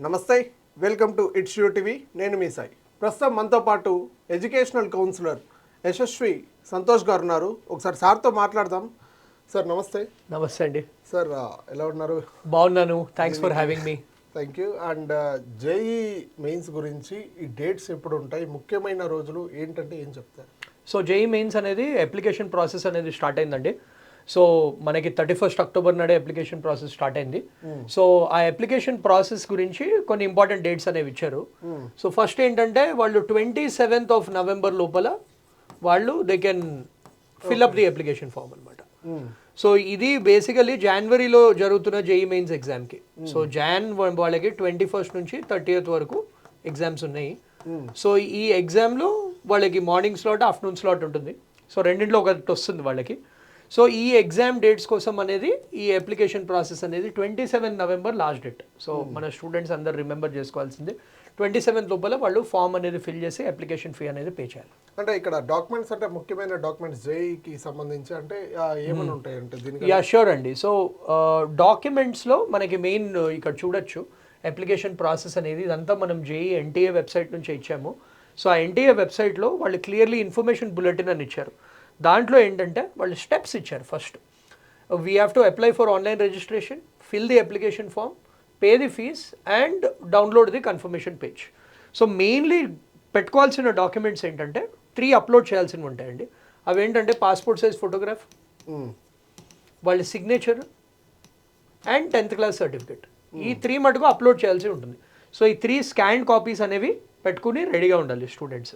నమస్తే, welcome to it's you TV. నేను మీ సాయి. ప్రస్తుతం మనతో పాటు ఎడ్యుకేషనల్ కౌన్సిలర్ యశస్వి సంతోష్ గారు ఉన్నారు. ఒకసారి సార్తో మాట్లాడదాం. సార్ నమస్తే. నమస్తే అండి. సార్ ఎలా ఉన్నారు? బాగున్నాను, thanks for having me. Thank you. And JEE mains గురించి ఈ డేట్స్ ఎప్పుడు ఉంటాయి, ముఖ్యమైన రోజులు ఏంటంటే ఏం చెప్తారు? సో జేఈ మెయిన్స్ అనేది అప్లికేషన్ ప్రాసెస్ అనేది స్టార్ట్ అయిందండి. సో మనకి 31 అక్టోబర్ నాడే అప్లికేషన్ ప్రాసెస్ స్టార్ట్ అయింది. సో ఆ అప్లికేషన్ ప్రాసెస్ గురించి కొన్ని ఇంపార్టెంట్ డేట్స్ అనేవి ఇచ్చారు. సో ఫస్ట్ ఏంటంటే వాళ్ళు 27th నవంబర్ లోపల వాళ్ళు they can fill up the application form అనమాట. సో ఇది బేసికలీ జనవరిలో జరుగుతున్న జేఈ మెయిన్స్ ఎగ్జామ్కి. సో వాళ్ళకి 21st నుంచి 30th వరకు ఎగ్జామ్స్ ఉన్నాయి. సో ఈ ఎగ్జామ్లో వాళ్ళకి మార్నింగ్ స్లాట్, ఆఫ్టర్నూన్ స్లాట్ ఉంటుంది. సో రెండింటిలో ఒకటి వస్తుంది వాళ్ళకి. సో ఈ ఎగ్జామ్ డేట్స్ కోసం అనేది ఈ అప్లికేషన్ ప్రాసెస్ అనేది 27 నవంబర్ లాస్ట్ డేట్. సో మన స్టూడెంట్స్ అందరు రిమెంబర్ చేసుకోవాల్సింది 27 లోపల వాళ్ళు ఫామ్ అనేది ఫిల్ చేసి అప్లికేషన్ ఫీ అనేది పే చేయాలి. అంటే ఇక్కడ డాక్యుమెంట్స్ అంటే ముఖ్యమైన డాక్యుమెంట్స్ జేఈకి సంబంధించి అంటే ఏమైనా ఉంటాయి అంటే దీనికి? యా షూర్ అండి. సో డాక్యుమెంట్స్లో మనకి మెయిన్ ఇక్కడ చూడొచ్చు అప్లికేషన్ ప్రాసెస్ అనేది ఇదంతా మనం జేఈ ఎన్టీఏ వెబ్సైట్ నుంచి ఇచ్చాము. సో ఆ ఎన్టీఏ వెబ్సైట్లో వాళ్ళు క్లియర్లీ ఇన్ఫర్మేషన్ బులెటిన్ అని ఇచ్చారు. దాంట్లో ఏంటంటే వాళ్ళు స్టెప్స్ ఇచ్చారు. First we have to apply for online registration, fill the application form, pay the fees and download the confirmation page. So mainly పెట్టుకోవాల్సిన డాక్యుమెంట్స్ ఏంటంటే 3 అప్లోడ్ చేయాల్సినవి ఉంటాయండి. అవి ఏంటంటే పాస్పోర్ట్ సైజ్ ఫోటోగ్రాఫ్, వాళ్ళ signature and 10th class certificate. ఈ 3 మటుకు upload చేయాల్సి ఉంటుంది. సో ఈ 3 స్కాన్ కాపీస్ అనేవి పెట్టుకుని రెడీగా ఉండాలి స్టూడెంట్స్.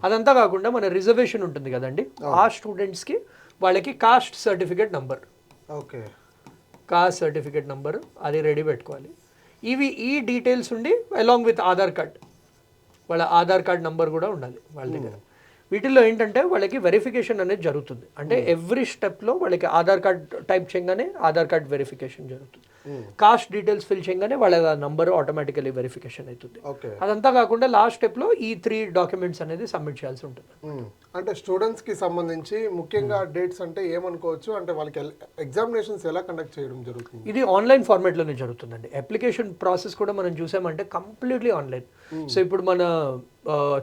అదంతా కాకుండా మన రిజర్వేషన్ ఉంటుంది కదండి, ఆ స్టూడెంట్స్కి వాళ్ళకి cost certificate number, okay, cost certificate number అది రెడీ పెట్టుకోవాలి. ఈ డీటెయిల్స్ ఉండి అలాంగ్ విత్ ఆధార్ కార్డ్, వాళ్ళ ఆధార్ కార్డ్ నంబర్ కూడా ఉండాలి వాళ్ళ దగ్గర. వీటిల్లో ఏంటంటే వాళ్ళకి వెరిఫికేషన్ అనేది జరుగుతుంది. అంటే ఎవ్రీ స్టెప్లో వాళ్ళకి ఆధార్ కార్డ్ టైప్ చేయగానే ఆధార్ కార్డ్ వెరిఫికేషన్ జరుగుతుంది. కాస్ట్ డీటెయిల్స్ ఫిల్ చేయగానే వాళ్ళ నంబర్ ఆటోమేటికలీ వెరిఫికేషన్ అవుతుంది. అదంతా కాకుండా లాస్ట్ స్టెప్లో ఈ 3 డాక్యుమెంట్స్ అనేది సబ్మిట్ చేయాల్సి ఉంటుంది. అంటే స్టూడెంట్స్కి సంబంధించి ముఖ్యంగా డేట్స్ అంటే ఏమనుకోవచ్చు అంటే వాళ్ళకి ఎగ్జామినేషన్స్ ఎలా కండక్ట్ చేయడం జరుగుతుంది? ఇది ఆన్లైన్ ఫార్మాట్లోనే జరుగుతుందండి. అప్లికేషన్ ప్రాసెస్ కూడా మనం చూసామంటే కంప్లీట్లీ ఆన్లైన్. సో ఇప్పుడు మన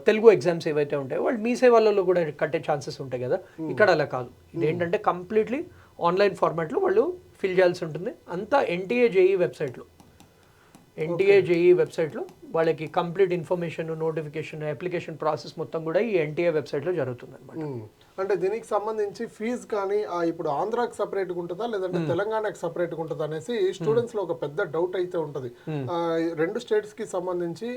తెలుగు ఎగ్జామ్స్ ఏవైతే ఉంటాయో వాళ్ళు మీ సేవలలో కూడా కట్టే ఛాన్సెస్ ఉంటాయి కదా, ఇక్కడ అలా కాదు. ఇదేంటంటే కంప్లీట్లీ ఆన్లైన్ ఫార్మాట్లో వాళ్ళు ఫిల్ చేయాల్సి ఉంటుంది. అంతా ఎన్టీఏ జేఈ వెబ్సైట్లో, ఎన్టీఏ జేఈ వెబ్సైట్లో వాళ్ళకి complete information, notification, application process మొత్తం కూడా ఈ ఎన్టీఏ వెబ్సైట్లో జరుగుతుంది అనమాట. అంటే దీనికి సంబంధించి ఫీజు కానీ ఇప్పుడు ఆంధ్రాకి సపరేట్గా ఉంటుందా లేదంటే తెలంగాణకి సపరేట్గా ఉంటుందా అనేసి స్టూడెంట్స్ లో ఒక పెద్ద డౌట్ అయితే ఉంటుంది. 2 స్టేట్స్ కి సంబంధించి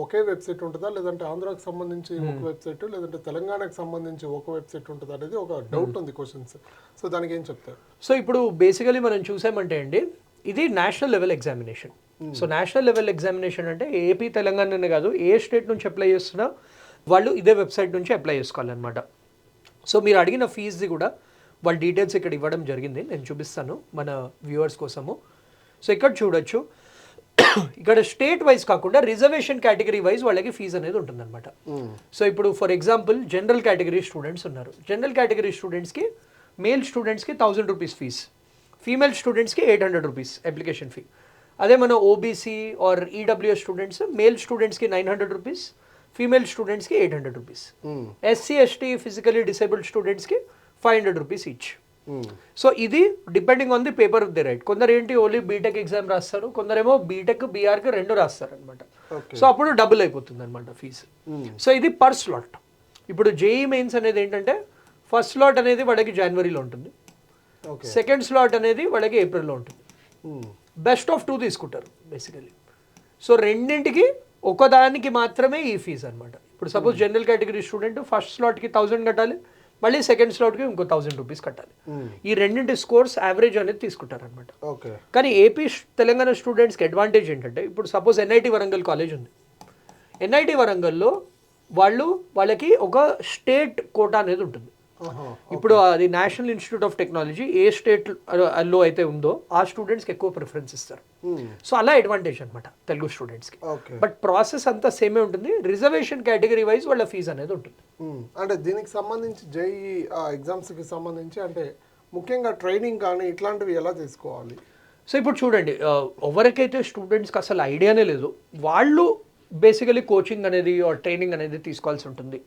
ఒకే వెబ్సైట్ ఉంటుందా లేదంటే ఆంధ్రాకి సంబంధించి ఒక వెబ్సైట్ లేదంటే తెలంగాణకి సంబంధించి ఒక వెబ్సైట్ ఉంటుందా అనేది ఒక డౌట్ ఉంది, క్వశ్చన్స్. సో దానికి ఏం చెప్తారు? సో ఇప్పుడు బేసికలీ మనం చూసామంటే అండి, ఇది national level examination. So national level examination అంటే ఏపీ తెలంగాణనే కాదు, ఏ స్టేట్ నుంచి అప్లై చేస్తున్నా వాళ్ళు ఇదే వెబ్సైట్ నుంచి అప్లై చేసుకోవాలన్నమాట. సో మీరు అడిగిన ఫీజుది కూడా వాళ్ళ డీటెయిల్స్ ఇక్కడ ఇవ్వడం జరిగింది, నేను చూపిస్తాను మన వ్యూవర్స్ కోసము. సో ఇక్కడ చూడొచ్చు, ఇక్కడ స్టేట్ వైజ్ కాకుండా రిజర్వేషన్ కేటగిరీ వైజ్ వాళ్ళకి ఫీజు అనేది ఉంటుందన్నమాట. సో ఇప్పుడు for example general category students ఉన్నారు. జనరల్ కేటగిరీ స్టూడెంట్స్కి మేల్ స్టూడెంట్స్కి 1000 రూపీస్ ఫీజ్, ఫీమేల్ స్టూడెంట్స్కి 800 రూపీస్ అప్లికేషన్ ఫీ. అదే మన OBC or EWS students, male స్టూడెంట్స్కి 900 రూపీస్, ఫీమేల్ స్టూడెంట్స్కి 800 rupees, SC ST physically disabled స్టూడెంట్స్కి 500 రూపీస్ ఈచ్. సో ఇది depending on the paper of the right. కొందరు ఏంటి ఓన్లీ బీటెక్ ఎగ్జామ్ రాస్తారు, కొందరేమో బీటెక్ బీఆర్కి 2 రాస్తారు అనమాట. సో అప్పుడు డబుల్ అయిపోతుంది అనమాట ఫీజు. సో ఇది పర్ స్లాట్. ఇప్పుడు జేఈ మెయిన్స్ అనేది ఏంటంటే ఫస్ట్ స్లాట్ అనేది వాళ్ళకి జనవరిలో ఉంటుంది, సెకండ్ స్లాట్ అనేది వాళ్ళకి ఏప్రిల్లో ఉంటుంది. బెస్ట్ ఆఫ్ 2 తీసుకుంటారు బేసికలీ. సో రెండింటికి ఒకదానికి మాత్రమే ఈ ఫీజు అనమాట. ఇప్పుడు suppose general category student first స్లాట్కి 1000 కట్టాలి, మళ్ళీ సెకండ్ స్లాట్కి ఇంకో 1000 రూపీస్ కట్టాలి. ఈ రెండింటి స్కోర్స్ యావరేజ్ అనేది తీసుకుంటారు అనమాట. కానీ ఏపీ తెలంగాణ స్టూడెంట్స్కి అడ్వాంటేజ్ ఏంటంటే, ఇప్పుడు సపోజ్ ఎన్ఐటి వరంగల్ కాలేజ్ ఉంది, ఎన్ఐటి వరంగల్లో వాళ్ళకి ఒక స్టేట్ కోటా అనేది ఉంటుంది. ఇప్పుడు అది national institute of technology A state లో అయితే ఉందో ఆ స్టూడెంట్స్కి ఎక్కువ ప్రిఫరెన్స్ ఇస్తారు. సో అలా అడ్వాంటేజ్ అనమాట తెలుగు స్టూడెంట్స్కి. బట్ ప్రాసెస్ అంతా సేమే ఉంటుంది, రిజర్వేషన్ కేటగిరీ వైజ్ వాళ్ళ ఫీజు అనేది ఉంటుంది. అంటే దీనికి సంబంధించి జేఈ ఎగ్జామ్స్కి సంబంధించి అంటే ముఖ్యంగా ట్రైనింగ్ కానీ ఇట్లాంటివి ఎలా తీసుకోవాలి? సో ఇప్పుడు చూడండి ఎవరికైతే స్టూడెంట్స్కి అసలు ఐడియానే లేదు వాళ్ళు బేసికలీ కోచింగ్ అనేది ట్రైనింగ్ అనేది తీసుకోవాల్సి ఉంటుంది.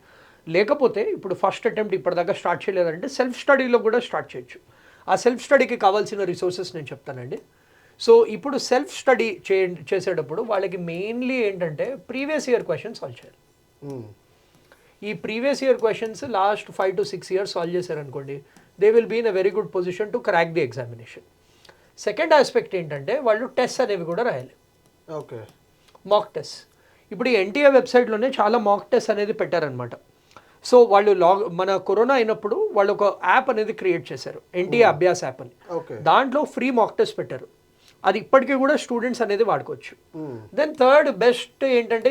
లేకపోతే ఇప్పుడు ఫస్ట్ అటెంప్ట్ ఇప్పటిదాకా స్టార్ట్ చేయలేదంటే సెల్ఫ్ స్టడీలో కూడా స్టార్ట్ చేయొచ్చు. ఆ సెల్ఫ్ స్టడీకి కావాల్సిన రిసోర్సెస్ నేను చెప్తానండి. సో ఇప్పుడు సెల్ఫ్ స్టడీ చేసేటప్పుడు వాళ్ళకి మెయిన్లీ ఏంటంటే ప్రీవియస్ ఇయర్ క్వశ్చన్స్ సాల్వ్ చేయాలి. ఈ previous year questions last 5 to 6 years solve చేశారనుకోండి, they will be in a very good position to crack the examination. Second aspect ఏంటంటే వాళ్ళు టెస్ట్ అనేవి కూడా రాయాలి. Okay, mock test. ఇప్పుడు ఈ ఎన్టీఏ వెబ్సైట్లోనే చాలా మాక్ టెస్ట్ అనేది పెట్టారనమాట. సో వాళ్ళు మన కరోనా అయినప్పుడు వాళ్ళు ఒక యాప్ అనేది క్రియేట్ చేశారు, ఎన్టీఏ అభ్యాస్ యాప్ అని. దాంట్లో ఫ్రీ మాక్ టెస్ట్ పెట్టారు. అది ఇప్పటికీ కూడా స్టూడెంట్స్ అనేది వాడుకోవచ్చు. దెన్ థర్డ్ బెస్ట్ ఏంటంటే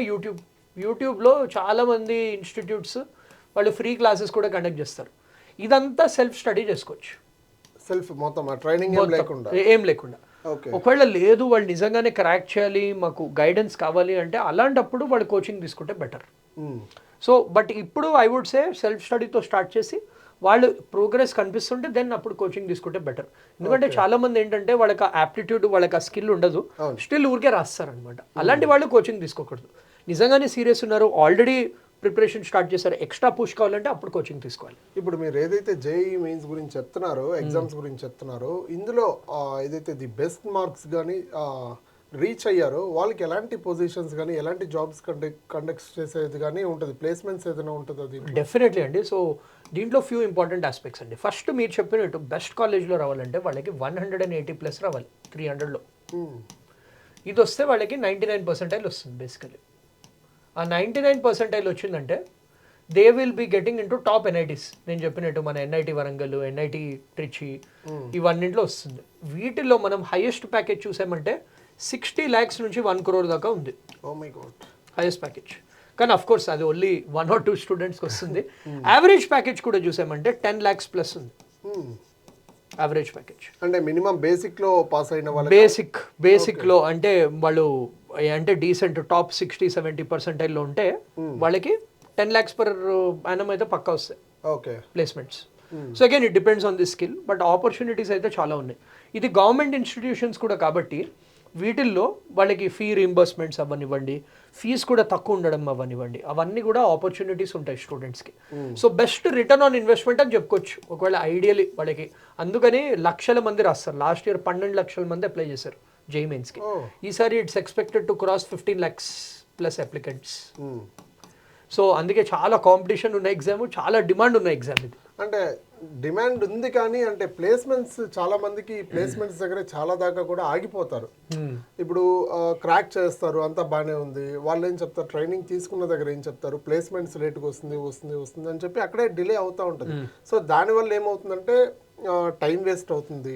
యూట్యూబ్లో చాలామంది ఇన్స్టిట్యూట్స్ వాళ్ళు ఫ్రీ క్లాసెస్ కూడా కండక్ట్ చేస్తారు. ఇదంతా సెల్ఫ్ స్టడీ చేసుకోవచ్చు. సెల్ఫ్ మొత్తం ట్రైనింగ్ ఏం లేకుండా. ఒకవేళ లేదు వాళ్ళు నిజంగానే క్రాక్ చేయాలి, మాకు గైడెన్స్ కావాలి అంటే అలాంటప్పుడు వాళ్ళు కోచింగ్ తీసుకుంటే బెటర్. సో బట్ ఇప్పుడు ఐ వుడ్ సే సెల్ఫ్ స్టడీతో స్టార్ట్ చేసి వాళ్ళు ప్రోగ్రెస్ కనిపిస్తుంటే దెన్ అప్పుడు కోచింగ్ తీసుకుంటే బెటర్. ఎందుకంటే చాలా మంది ఏంటంటే వాళ్ళకి ఆప్టిట్యూడ్ వాళ్ళకి ఆ స్కిల్ ఉండదు, స్టిల్ ఊరికే రాస్తారనమాట. అలాంటి వాళ్ళు కోచింగ్ తీసుకోకూడదు. నిజంగానే సీరియస్ ఉన్నారు, ఆల్రెడీ ప్రిపరేషన్ స్టార్ట్ చేశారు, ఎక్స్ట్రా పుష్ కావాలంటే అప్పుడు కోచింగ్ తీసుకోవాలి. ఇప్పుడు మీరు ఏదైతే జేఈ మెయిన్స్ గురించి చెప్తున్నారో, ఎగ్జామ్స్ గురించి చెప్తున్నారో, ఇందులో ఏదైతే ది బెస్ట్ మార్క్స్ కానీ రీచ్ అయ్యారో వాళ్ళకి ఎలాంటి పొజిషన్స్ కానీ ఎలాంటి జాబ్స్ కండక్ట్ చేసేది కానీ ఉంటుంది, ప్లేస్మెంట్స్ ఏదైనా ఉంటుంది అది? డెఫినెట్లీ అండి. సో దీంట్లో ఫ్యూ ఇంపార్టెంట్ ఆస్పెక్ట్స్ అండి. ఫస్ట్ మీరు చెప్పినట్టు బెస్ట్ కాలేజ్లో రావాలంటే వాళ్ళకి 180+ రావాలి 300లో. ఇది వస్తే వాళ్ళకి 99% వస్తుంది బేసికలీ. ఆ 99% వచ్చిందంటే they will be getting in to top NITs. నేను చెప్పినట్టు మన ఎన్ఐటి వరంగల్, ఎన్ఐటి ట్రిచి, ఇవన్నింటిలో వస్తుంది. వీటిల్లో మనం హైయెస్ట్ ప్యాకేజ్ చూసామంటే 60 lakhs నుంచి 1 crore దాకా ఉంది. Oh my god, highest package. కానీ అఫ్ కోర్స్ అది ఓన్లీ 1 or 2 స్టూడెంట్స్కి వస్తుంది. యావరేజ్ ప్యాకేజ్ కూడా చూసామంటే 10 lakhs+ ఉంది యావరేజ్ ప్యాకేజ్. అంటే మినిమం బేసిక్లో పాస్ అయిన వాళ్ళు, బేసిక్లో అంటే వాళ్ళు అంటే డీసెంట్ టాప్ 60-70% ఉంటే వాళ్ళకి 10 lakhs per annum అయితే పక్కా వస్తాయి placements. So again it depends on the skill, but opportunities అయితే చాలా ఉన్నాయి. ఇది గవర్నమెంట్ ఇన్స్టిట్యూషన్స్ కూడా కాబట్టి వీటిల్లో వాళ్ళకి ఫీ రీంబర్స్మెంట్స్ అవ్వనివ్వండి, ఫీజ్ కూడా తక్కువ ఉండడం అవ్వనివ్వండి, అవన్నీ కూడా ఆపర్చునిటీస్ ఉంటాయి స్టూడెంట్స్కి. So best return on investment అని చెప్పుకోవచ్చు ఒకవేళ ఐడియలీ వాళ్ళకి. అందుకని లక్షల మంది రాస్తారు. లాస్ట్ ఇయర్ 12 లక్షల మంది అప్లై చేశారు జేఈ మెయిన్స్కి. ఈసారి it's expected to cross 15 lakhs+ applicants. So అందుకే చాలా కాంపిటీషన్ ఉన్న ఎగ్జామ్, చాలా డిమాండ్ ఉన్న ఎగ్జామ్ ఇది. అంటే డిమాండ్ ఉంది కానీ అంటే ప్లేస్మెంట్స్ చాలా మందికి ప్లేస్మెంట్స్ దగ్గర చాలా దాకా కూడా ఆగిపోతారు. ఇప్పుడు క్రాక్ చేస్తారు, అంతా బాగానే ఉంది, వాళ్ళు ఏం చెప్తారు, ట్రైనింగ్ తీసుకున్న దగ్గర ఏం చెప్తారు, ప్లేస్మెంట్స్ లేట్గా వస్తుంది అని చెప్పి అక్కడే డిలే అవుతూ ఉంటుంది. సో దానివల్ల ఏమవుతుందంటే టైం వేస్ట్ అవుతుంది.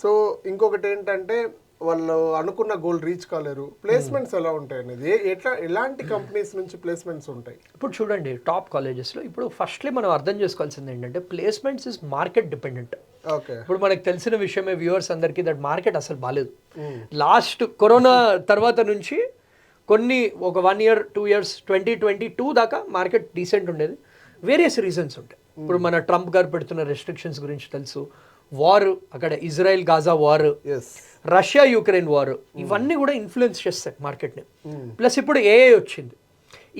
సో ఇంకొకటి ఏంటంటే వాళ్ళు అనుకున్న గోల్ రీచ్ కాలేరు. ప్లేస్మెంట్స్ ఎలా ఉంటాయి అనేది, ఎలాంటి కంపెనీస్ నుంచి ప్లేస్మెంట్స్ ఉంటాయి? ఇప్పుడు చూడండి టాప్ కాలేజెస్లో ఇప్పుడు ఫస్ట్లీ మనం అర్థం చేసుకోవాల్సింది ఏంటంటే ప్లేస్మెంట్స్ ఇస్ మార్కెట్ డిపెండెంట్. ఇప్పుడు మనకు తెలిసిన విషయమే వ్యూవర్స్ అందరికీ, దట్ మార్కెట్ అసలు బాగాలేదు. లాస్ట్ కరోనా తర్వాత నుంచి ఒక 1 year 2 years 2022 దాకా మార్కెట్ డీసెంట్ ఉండేది. వేరియస్ రీజన్స్ ఉంటాయి. ఇప్పుడు మన ట్రంప్ గారు పెడుతున్న రెస్ట్రిక్షన్స్ గురించి తెలుసు, వార్, అక్కడ Israel Gaza war, Russia Ukraine war, ఇవన్నీ కూడా ఇన్ఫ్లుయెన్స్ చేస్తాయి మార్కెట్ని. ప్లస్ ఇప్పుడు ఏఐ వచ్చింది.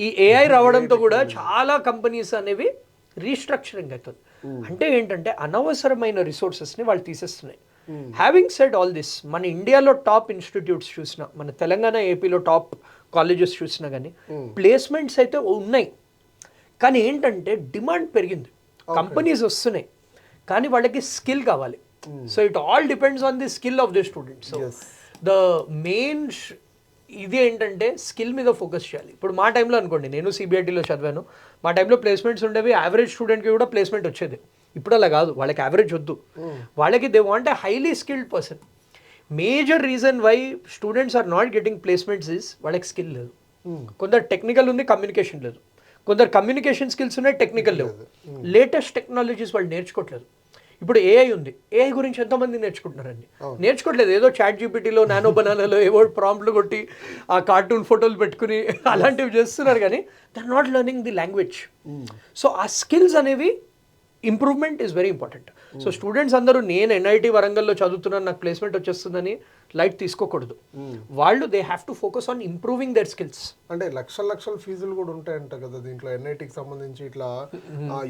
ఈ ఏఐ రావడంతో కూడా చాలా కంపెనీస్ అనేవి రీస్ట్రక్చరింగ్ అవుతుంది. అంటే ఏంటంటే అనవసరమైన రిసోర్సెస్ని వాళ్ళు తీసేస్తున్నాయి. హ్యావింగ్ సెడ్ ఆల్ దిస్, మన ఇండియాలో టాప్ ఇన్స్టిట్యూట్స్ చూసినా, మన తెలంగాణ ఏపీలో టాప్ కాలేజెస్ చూసినా కానీ ప్లేస్మెంట్స్ అయితే ఉన్నాయి. కానీ ఏంటంటే డిమాండ్ పెరిగింది, కంపెనీస్ వస్తున్నాయి, కానీ వాళ్ళకి స్కిల్ కావాలి. So it all depends on the skill of the student. So the main ఇది ఏంటంటే స్కిల్ మీద ఫోకస్ చేయాలి. ఇప్పుడు మా టైంలో అనుకోండి, నేను సిబిఐటీలో చదివాను, మా టైంలో ప్లేస్మెంట్స్ ఉండేవి, యావరేజ్ స్టూడెంట్కి కూడా ప్లేస్మెంట్ వచ్చేది. ఇప్పుడు అలా కాదు, వాళ్ళకి యావరేజ్ వద్దు, వాళ్ళకి they want a highly skilled person. Major reason why students are not getting placements is వాళ్ళకి స్కిల్ లేదు. కొందరు టెక్నికల్ ఉంది, కమ్యూనికేషన్ లేదు. కొందరు కమ్యూనికేషన్ స్కిల్స్ ఉన్నాయి, టెక్నికల్ లేవు. లేటెస్ట్ టెక్నాలజీస్ వాళ్ళు నేర్చుకోవట్లేదు. ఇప్పుడు ఏఐ ఉంది, ఏఐ గురించి ఎంతోమంది నేర్చుకుంటున్నారండి, నేర్చుకోవట్లేదు. ఏదో చాట్ జీపీటీలో, నానో బనానాలో ఏవో ప్రాంప్ట్లు కొట్టి ఆ కార్టూన్ ఫోటోలు పెట్టుకుని అలాంటివి చేస్తున్నారు, కానీ they are not learning the language. So ఆ స్కిల్స్ అనేవి improvement is very important. So students అందరూ నేను ఎన్ఐటి వరంగల్లో చదువుతున్నాను నాకు ప్లేస్మెంట్ వచ్చేస్తుందని లైట్ తీసుకోకూడదు. వాళ్ళు they have to focus on improving their skills. అంటే లక్షల ఫీజులు కూడా ఉంటాయంట కదా దీంట్లో, ఎన్ఐటికి సంబంధించి ఇట్లా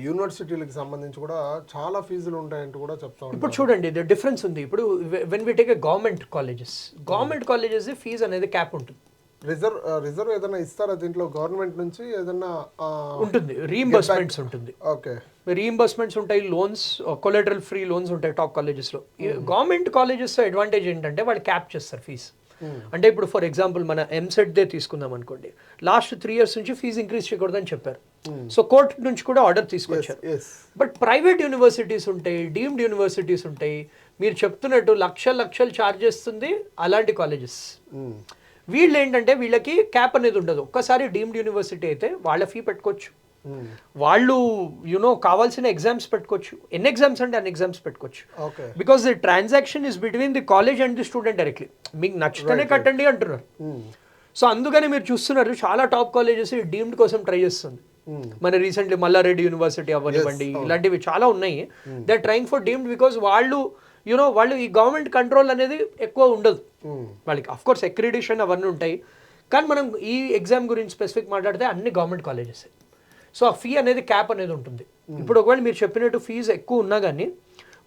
యూనివర్సిటీలకు సంబంధించి కూడా చాలా ఫీజులు ఉంటాయంటూ కూడా చెప్తా ఉంటారు. ఇప్పుడు చూడండి డిఫరెన్స్ ఉంది. ఇప్పుడు when we take government colleges fee అనేది క్యాప్ ఉంటుంది. రిజర్వ్ ఏదైనా ఇస్తారా దీంట్లో గవర్నమెంట్ నుంచి ఏదైనా ఉంటుంది, రీయింబర్స్మెంట్స్ ఉంటుంది. ఓకే, రీయింబర్స్మెంట్స్ ఉంటాయి, లోన్స్ కొలెటరల్ ఫ్రీ లోన్స్ ఉంటాయి టాప్ కాలేజెస్లో. గవర్నమెంట్ కాలేజెస్ అడ్వాంటేజ్ ఏంటంటే వాళ్ళు క్యాప్ చేస్తారు ఫీజు. అంటే ఇప్పుడు ఫర్ ఎగ్జాంపుల్ మన ఎంసెట్దే తీసుకుందాం అనుకోండి, లాస్ట్ 3 years నుంచి ఫీజు ఇంక్రీజ్ చేయకూడదని చెప్పారు. సో కోర్టు నుంచి కూడా ఆర్డర్ తీసుకొచ్చారు. బట్ ప్రైవేట్ యూనివర్సిటీస్ ఉంటాయి, డీమ్డ్ యూనివర్సిటీస్ ఉంటాయి, మీరు చెప్తున్నట్టు లక్షలు ఛార్జ్ చేస్తుంది అలాంటి కాలేజెస్. వీళ్ళు ఏంటంటే వీళ్ళకి క్యాప్ అనేది ఉండదు. ఒక్కసారి డీమ్డ్ యూనివర్సిటీ అయితే వాళ్ళ ఫీ పెట్టుకోవచ్చు, వాళ్ళు కావాల్సిన ఎగ్జామ్స్ పెట్టుకోవచ్చు, ఎన్ని ఎగ్జామ్స్ అంటే అన్ని ఎగ్జామ్స్ పెట్టుకోవచ్చు. Because the transaction is between the college and the student directly. మీకు నచ్చితేనే కట్టండి అంటున్నారు. సో అందుకని మీరు చూస్తున్నారు చాలా టాప్ కాలేజెస్ డీమ్డ్ కోసం ట్రై చేస్తుంది. మన రీసెంట్లీ మల్లారెడ్డి యూనివర్సిటీ అవ్వనివ్వండి, ఇలాంటివి చాలా ఉన్నాయి. They are trying for deemed because వాళ్ళు వాళ్ళు ఈ గవర్నమెంట్ కంట్రోల్ అనేది ఎక్కువ ఉండదు వాళ్ళకి. అఫ్ కోర్స్ అక్రిడిషన్ అవన్నీ ఉంటాయి, కానీ మనం ఈ ఎగ్జామ్ గురించి స్పెసిఫిక్ మాట్లాడితే అన్ని గవర్నమెంట్ కాలేజెస్. సో ఆ ఫీ అనేది క్యాప్ అనేది ఉంటుంది. ఇప్పుడు ఒకవేళ మీరు చెప్పినట్టు ఫీజు ఎక్కువ ఉన్నా కానీ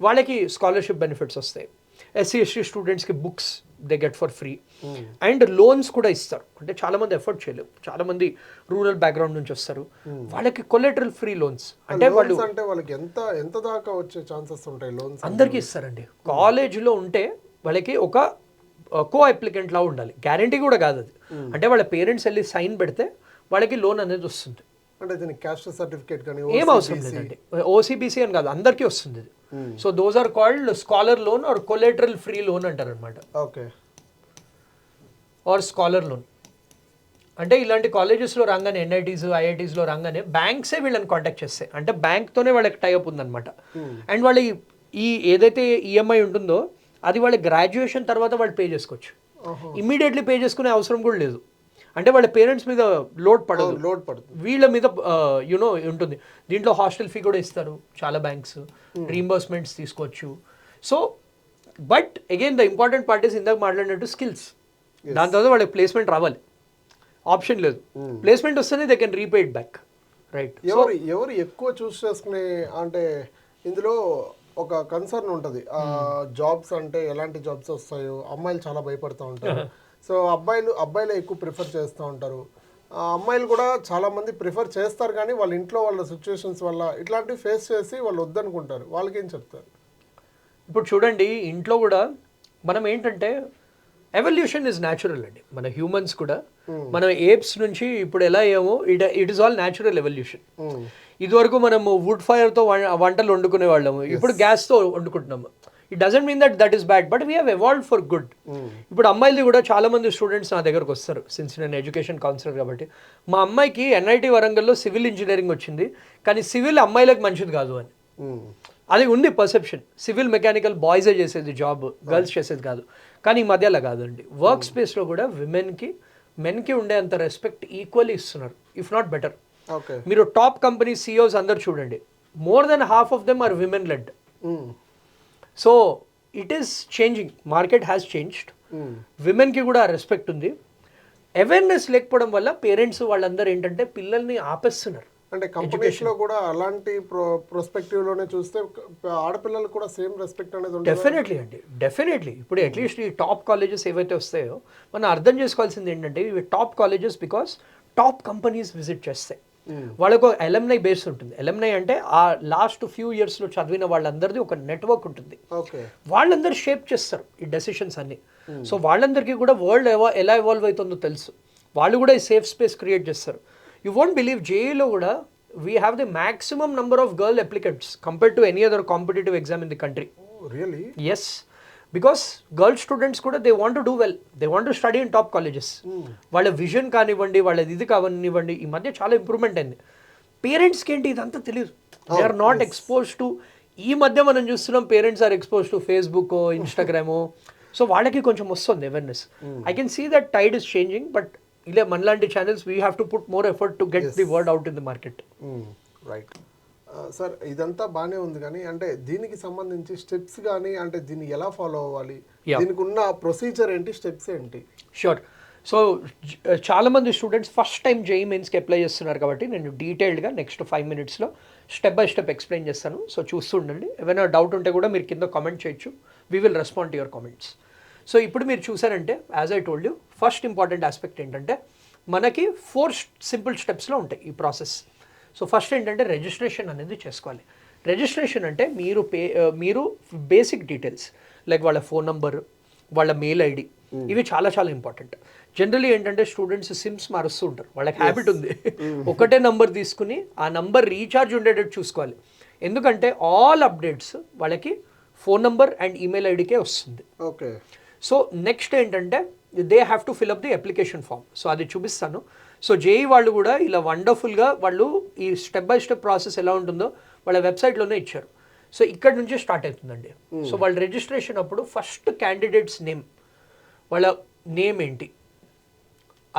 వాళ్ళకి స్కాలర్షిప్ బెనిఫిట్స్ వస్తాయి. SC/ST స్టూడెంట్స్కి books they get for free and loans కూడా ఇస్తారు. అంటే చాలామంది ఎఫర్ట్ చేయలేవు, చాలామంది రూరల్ బ్యాక్గ్రౌండ్ నుంచి వస్తారు, వాళ్ళకి కొలెటరల్ ఫ్రీ లోన్స్. అంటే వాళ్ళకి ఎంత దాకా వచ్చే ఛాన్సెస్ ఉంటాయి లోన్స్? అందరికీ ఇస్తారండి. కాలేజ్లో ఉంటే వాళ్ళకి ఒక కో అప్లికెంట్ లా ఉండాలి, గ్యారంటీ కూడా కాదు అది. అంటే వాళ్ళ పేరెంట్స్ వెళ్ళి సైన్ పెడితే వాళ్ళకి లోన్ అనేది వస్తుంది. అంటే దీనికి క్యాస్ట్ సర్టిఫికేట్ కానీ ఏం అవసరం లేదండి, OCBC అని కాదు, అందరికీ వస్తుంది ఇది. So those are called scholar loan or collateral free loan అంటారు అనమాట. Okay, or scholar loan. అంటే ఇలాంటి కాలేజెస్లో రాగానే NITs IITsలో రాగానే బ్యాంక్సే వీళ్ళని కాంటాక్ట్ చేస్తాయి. అంటే బ్యాంక్తోనే వాళ్ళకి టైఅప్ ఉందన్నమాట. అండ్ వాళ్ళ ఈ ఏదైతే EMI ఉంటుందో అది వాళ్ళ గ్రాడ్యుయేషన్ తర్వాత వాళ్ళు పే చేసుకోవచ్చు. ఇమ్మీడియట్లీ పే చేసుకునే అవసరం కూడా లేదు. అంటే వాళ్ళ పేరెంట్స్ మీద లోడ్ పడదు, వీళ్ళ మీద ఉంటుంది. దీంట్లో హాస్టల్ ఫీ కూడా ఇస్తారు చాలా బ్యాంక్స్, రీయింబర్స్మెంట్స్ తీసుకోవచ్చు. So but again the important part is ఇందాక మాట్లాడినట్టు స్కిల్స్. దాని తర్వాత వాళ్ళకి ప్లేస్మెంట్ రావాలి, ఆప్షన్ లేదు. ప్లేస్మెంట్ వస్తేనే they can repay it back, right? ఎవరు ఎక్కువ చూస్ చేసుకునే, అంటే ఇందులో ఒక కన్సర్న్ ఉంటుంది, జాబ్స్ అంటే ఎలాంటి జాబ్స్ వస్తాయో అమ్మాయిలు చాలా భయపడుతూ ఉంటారు. సో అబ్బాయిలే ఎక్కువ ప్రిఫర్ చేస్తూ ఉంటారు. అమ్మాయిలు కూడా చాలామంది ప్రిఫర్ చేస్తారు, కానీ వాళ్ళ ఇంట్లో వాళ్ళ సిచ్యువేషన్స్ వల్ల ఇట్లాంటివి ఫేస్ చేసి వాళ్ళు వద్దనుకుంటారు. వాళ్ళకి ఏం చెప్తారు? ఇప్పుడు చూడండి, ఇంట్లో కూడా మనం ఏంటంటే ఎవల్యూషన్ ఇస్ న్యాచురల్ అండి. మన హ్యూమన్స్ కూడా మనం ఏప్స్ నుంచి ఇప్పుడు ఎలా అయ్యామో it is all natural evolution. ఇదివరకు మనము వుడ్ ఫైర్తో వంటలు వండుకునే వాళ్ళము, ఇప్పుడు గ్యాస్తో వండుకుంటున్నాము. It doesn't mean that is bad, but we have evolved for good. ఇప్పుడు అమ్మాయిలది కూడా చాలా మంది స్టూడెంట్స్ నా దగ్గరకు వస్తారు, సిన్స్ నేను ఎడ్యుకేషన్ కౌన్సిలర్ కాబట్టి. మా అమ్మాయికి NIT వరంగల్లో సివిల్ ఇంజనీరింగ్ వచ్చింది, కానీ సివిల్ అమ్మాయిలకు మంచిది కాదు అని. అది ఉంది పర్సెప్షన్. సివిల్ మెకానికల్ బాయ్సే చేసేది జాబ్, గర్ల్స్ చేసేది కాదు. కానీ ఈ మధ్య అలా కాదండి. వర్క్ స్పేస్లో కూడా విమెన్కి మెన్కి ఉండే అంత రెస్పెక్ట్ ఈక్వల్లీ ఇస్తున్నారు, ఇఫ్ నాట్ బెటర్. మీరు టాప్ కంపెనీ CEOs అందరు చూడండి, more than half of them are women led. So it is changing, market has changed. విమెన్కి కూడా రెస్పెక్ట్ ఉంది. అవేర్నెస్ లేకపోవడం వల్ల పేరెంట్స్ వాళ్ళందరూ ఏంటంటే పిల్లల్ని ఆపేస్తున్నారు. అంటే కంపెనీస్లో కూడా అలాంటి ప్రొస్పెక్టివ్లోనే చూస్తే ఆడపిల్లలు కూడా సేమ్ రెస్పెక్ట్ అనేది ఉంటుంది. డెఫినెట్లీ అండి, డెఫినెట్లీ. ఇప్పుడు అట్లీస్ట్ ఈ టాప్ కాలేజెస్ ఏవైతే వస్తాయో మనం అర్థం చేసుకోవాల్సింది ఏంటంటే ఇవి top colleges because top companies visit చేస్తాయి. వాళ్ళకు ఎలమ్నై బేస్ ఉంటుంది. ఎలమ్నై అంటే ఆ లాస్ట్ ఫ్యూ ఇయర్స్లో చదివిన వాళ్ళందరిది ఒక నెట్వర్క్ ఉంటుంది. వాళ్ళందరూ షేప్ చేస్తారు ఈ డెసిషన్స్ అన్ని. సో వాళ్ళందరికీ కూడా వరల్డ్ ఎలా ఎవాల్వ్ అవుతుందో తెలుసు. వాళ్ళు కూడా ఈ సేఫ్ స్పేస్ క్రియేట్ చేస్తారు. యూ వోంట్ బిలీవ్, JEE కూడా we have the maximum number of girl applicants compared to any other competitive exam in the country. Really? Yes, because girl students కూడా they want to do well, they want to study in top colleges. వాళ్ళ vision కానివ్వండి, వాళ్ళది ఇది కానివ్వండి, ఈ మధ్య చాలా improvement అయింది. పేరెంట్స్కి ఏంటి ఇదంతా తెలియదు, they are not expose to. ఈ మధ్య మనం చూస్తున్నాం parents are expose to Facebook, Instagram. So వాళ్ళకి కొంచెం వస్తుంది awareness. I can see that tide is changing, but ఇలా మనలాంటి channels we have to put more effort to get the word out in the market. Right. Sir ఇదంతా బానే ఉంది కానీ అంటే దీనికి సంబంధించి స్టెప్స్ కానీ అంటే దీన్ని ఎలా ఫాలో అవ్వాలి, దీనికి ఉన్న ప్రొసీజర్ ఏంటి, స్టెప్స్ ఏంటి? షూర్. సో చాలామంది స్టూడెంట్స్ ఫస్ట్ టైం జేఈ మెయిన్స్కి అప్లై చేస్తున్నారు కాబట్టి నేను డీటెయిల్డ్గా నెక్స్ట్ 5 minutesలో స్టెప్ బై స్టెప్ ఎక్స్ప్లెయిన్ చేస్తాను. సో చూస్తూ ఉండండి. ఏమైనా డౌట్ ఉంటే కూడా మీరు కింద కామెంట్ చేయొచ్చు. We will respond to your comments. So ఇప్పుడు మీరు చూసారంటే as I told you first important aspect ఏంటంటే మనకి 4 సింపుల్ స్టెప్స్లో ఉంటాయి ఈ ప్రాసెస్. సో ఫస్ట్ ఏంటంటే రిజిస్ట్రేషన్ అనేది చేసుకోవాలి. రిజిస్ట్రేషన్ అంటే మీరు బేసిక్ డీటెయిల్స్ లైక్ వాళ్ళ ఫోన్ నంబర్, వాళ్ళ మెయిల్ ఐడి, ఇవి చాలా చాలా ఇంపార్టెంట్. జనరలీ ఏంటంటే స్టూడెంట్స్ సిమ్స్ మారుస్తూ ఉంటారు, వాళ్ళకి హ్యాబిట్ ఉంది ఒకటే నంబర్ తీసుకుని ఆ నంబర్ రీఛార్జ్ ఉండేటట్టు చూసుకోవాలి. ఎందుకంటే ఆల్ అప్డేట్స్ వాళ్ళకి ఫోన్ నంబర్ అండ్ ఈమెయిల్ ఐడికే వస్తుంది. ఓకే. సో నెక్స్ట్ ఏంటంటే they have to fill up the application form. So అది చూపిస్తాను. సో జేఈ వాళ్ళు కూడా ఇలా వండర్ఫుల్గా వాళ్ళు ఈ స్టెప్ బై స్టెప్ ప్రాసెస్ ఎలా ఉంటుందో వాళ్ళ వెబ్సైట్లోనే ఇచ్చారు. సో ఇక్కడ నుంచే స్టార్ట్ అవుతుందండి. సో వాళ్ళ రిజిస్ట్రేషన్ అప్పుడు ఫస్ట్ క్యాండిడేట్స్ నేమ్, వాళ్ళ నేమ్ ఏంటి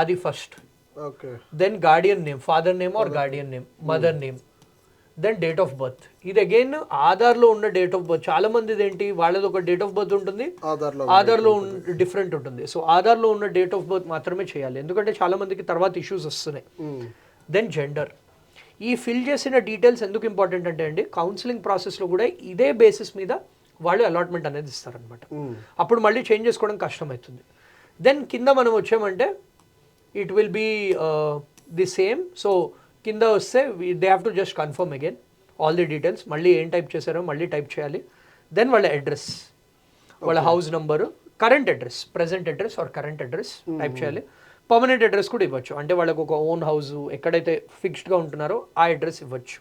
అది first. Okay. Then guardian name, father name or guardian name, mother name, then date of birth. ఇది అగైన్ ఆధార్లో ఉన్న డేట్ ఆఫ్ బర్త్. చాలా మందిది ఏంటి వాళ్ళది ఒక డేట్ ఆఫ్ బర్త్ ఉంటుంది, ఆధార్లో డిఫరెంట్ ఉంటుంది. సో ఆధార్లో ఉన్న డేట్ ఆఫ్ బర్త్ మాత్రమే చేయాలి, ఎందుకంటే చాలా మందికి తర్వాత ఇష్యూస్ వస్తున్నాయి. Then gender. ఈ ఫిల్ చేసిన డీటెయిల్స్ ఎందుకు ఇంపార్టెంట్ అంటే అండి కౌన్సిలింగ్ ప్రాసెస్లో కూడా ఇదే బేసిస్ మీద వాళ్ళు అలాట్మెంట్ అనేది ఇస్తారనమాట. అప్పుడు మళ్ళీ చేంజ్ చేసుకోవడం కష్టమవుతుంది. దెన్ కింద మనం వచ్చామంటే it will be the same. So కింద వస్తే they have to just confirm again all the details. మళ్ళీ ఏం టైప్ చేశారో మళ్ళీ టైప్ చేయాలి. దెన్ వాళ్ళ అడ్రస్, వాళ్ళ house number, current address, present address or current address type చేయాలి. పర్మనెంట్ అడ్రస్ కూడా ఇవ్వచ్చు, అంటే వాళ్ళకు ఒక ఓన్ హౌస్ ఎక్కడైతే ఫిక్స్డ్గా ఉంటున్నారో ఆ అడ్రస్ ఇవ్వచ్చు.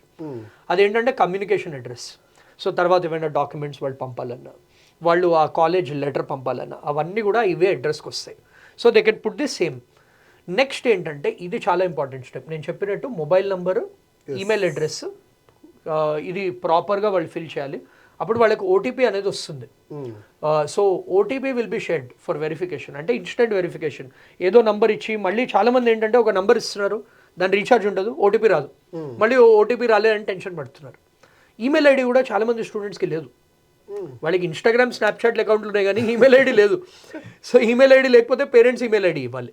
అదేంటంటే కమ్యూనికేషన్ అడ్రస్. సో తర్వాత ఏమైనా డాక్యుమెంట్స్ వాళ్ళు పంపాలన్నా, వాళ్ళు ఆ కాలేజ్ లెటర్ పంపాలన్నా అవన్నీ కూడా ఇవే అడ్రస్కి వస్తాయి. So they can put the same. Next ఏంటంటే ఇది చాలా ఇంపార్టెంట్ స్టెప్. నేను చెప్పినట్టు మొబైల్ నంబరు, ఈమెయిల్ అడ్రస్ ఇది ప్రాపర్గా వాళ్ళు ఫిల్ చేయాలి. అప్పుడు వాళ్ళకి ఓటీపీ అనేది వస్తుంది. So OTP will be shared for verification, అంటే ఇన్స్టెంట్ వెరిఫికేషన్. ఏదో నంబర్ ఇచ్చి మళ్ళీ చాలామంది ఏంటంటే ఒక నంబర్ ఇస్తున్నారు, దాని రీఛార్జ్ ఉండదు, ఓటీపీ రాదు, మళ్ళీ ఓటీపీ రాలేదని టెన్షన్ పడుతున్నారు. ఈమెయిల్ ఐడి కూడా చాలామంది స్టూడెంట్స్కి లేదు. వాళ్ళకి ఇన్స్టాగ్రామ్, స్నాప్చాట్ అకౌంట్లు ఉన్నాయి కానీ ఈమెయిల్ ఐడి లేదు. సో ఈమెయిల్ ఐడి లేకపోతే పేరెంట్స్ ఈమెయిల్ ఐడి ఇవ్వాలి.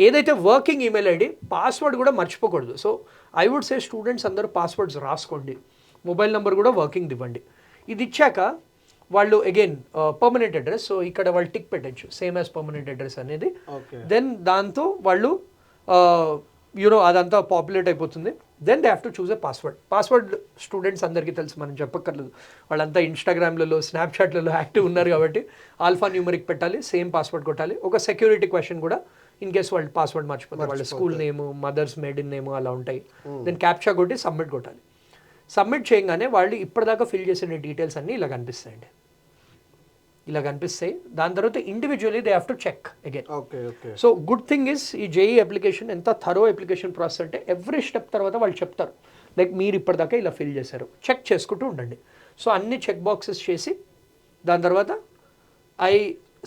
ఏదైతే వర్కింగ్ ఈమెయిల్ ఐడి, పాస్వర్డ్ కూడా మర్చిపోకూడదు. So I would say students అందరూ పాస్వర్డ్స్ రాసుకోండి, మొబైల్ నెంబర్ కూడా వర్కింగ్ ఇవ్వండి. ఇది ఇచ్చాక వాళ్ళు అగైన్ పర్మనెంట్ అడ్రస్. సో ఇక్కడ వాళ్ళు టిక్ పెట్టచ్చు సేమ్ యాజ్ పర్మనెంట్ అడ్రస్ అనేది. దెన్ దాంతో వాళ్ళు యూనో అదంతా పాపులేట్ అయిపోతుంది. Then they have to choose a password. Password students అందరికీ తెలుసు, మనం చెప్పక్కర్లేదు. వాళ్ళంతా ఇన్స్టాగ్రామ్లలో, స్నాప్చాట్లలో యాక్టివ్ ఉన్నారు కాబట్టి ఆల్ఫా న్యూమరిక్ పెట్టాలి, సేమ్ పాస్వర్డ్ కొట్టాలి. ఒక సెక్యూరిటీ క్వశ్చన్ కూడా ఇన్ కేస్ వాళ్ళు పాస్వర్డ్ మర్చిపోతారు, వాళ్ళ స్కూల్ నేము, మదర్స్ మెయిడెన్ నేము అలా ఉంటాయి. దెన్ క్యాప్చా కొట్టి సబ్మిట్ కొట్టాలి. సబ్మిట్ చేయగానే వాళ్ళు ఇప్పటిదాకా ఫిల్ చేసిన డీటెయిల్స్ అన్నీ ఇలా కనిపిస్తాయండి, ఇలా కనిపిస్తాయి. దాని తర్వాత individually they have to check again. So good thing is ఈ జేఈ అప్లికేషన్ ఎంత థరో అప్లికేషన్ ప్రాసెస్ అంటే ఎవ్రీ స్టెప్ తర్వాత వాళ్ళు చెప్తారు లైక్ మీరు ఇప్పటిదాకా ఇలా ఫిల్ చేశారు, చెక్ చేసుకుంటూ ఉండండి. సో అన్ని చెక్ బాక్సెస్ చేసి దాని తర్వాత I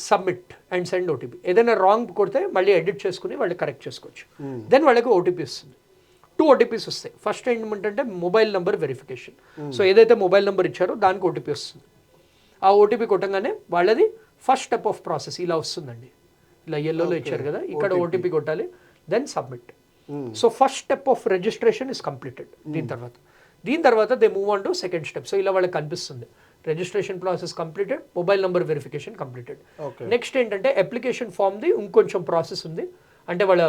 submit and send OTP. ఏదైనా రాంగ్ కొడితే మళ్ళీ ఎడిట్ చేసుకుని వాళ్ళు కరెక్ట్ చేసుకోవచ్చు. దెన్ వాళ్ళకి ఓటీపీ వస్తుంది. 2 OTPs వస్తాయి. ఫస్ట్ ఏంటంటే మొబైల్ నెంబర్ వెరిఫికేషన్. సో ఏదైతే మొబైల్ నెంబర్ ఇచ్చారో దానికి ఓటీపీ వస్తుంది. ఆ ఓటీపీ కొట్టంగానే వాళ్ళది ఫస్ట్ స్టెప్ ఆఫ్ ప్రాసెస్ ఇలా వస్తుందండి. ఇలా ఎల్లోలో ఇచ్చారు కదా, ఇక్కడ ఓటీపీ కొట్టాలి, then submit. So first step of registration is completed. దీని తర్వాత they move on to second step. So ఇలా వాళ్ళకి కనిపిస్తుంది registration process completed, mobile number verification completed. Next ఏంటంటే అప్లికేషన్ ఫామ్ది ఇంకొంచెం ప్రాసెస్ ఉంది. అంటే వాళ్ళ